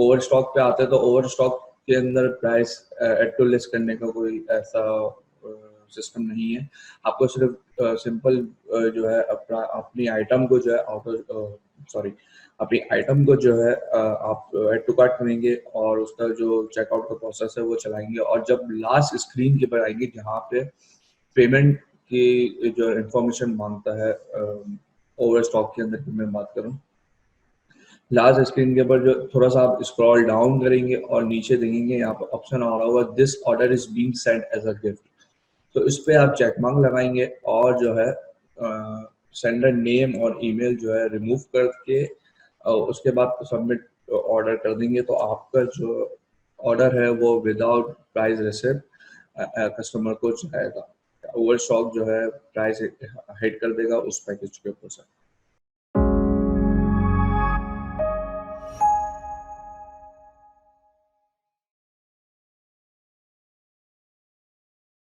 Over stock पे आते हैं तो ओवर स्टॉक के अंदर प्राइस एड टू लिस्ट करने का कोई ऐसा सिस्टम नहीं है। आपको सिर्फ सिंपल जो है अपनी आइटम को जो है अपनी आइटम को जो है आप एड टू कार्ट करेंगे और उसका जो चेकआउट का प्रोसेस है वो चलाएंगे, और जब लास्ट स्क्रीन के पर आएंगे जहाँ पे पेमेंट की जो इंफॉर्मेशन मांगता है ओवर स्टॉक के अंदर की मैं बात करूँ, लास्ट स्क्रीन के ऊपर जो थोड़ा सा आप स्क्रॉल डाउन करेंगे और नीचे देखेंगे यहाँ पर ऑप्शन आ रहा होगा this order is being sent as a gift. तो इस पे आप चेक मार्क लगाएंगे और जो है सेंडर नेम और ईमेल जो है रिमूव करके उसके बाद सबमिट ऑर्डर कर देंगे तो आपका जो ऑर्डर है वो विदाउट प्राइस रिसिप्ट कस्टमर को जाएगा। ओवर स्टॉक जो है प्राइस हिट कर देगा उस पैकेज के ऊपर से।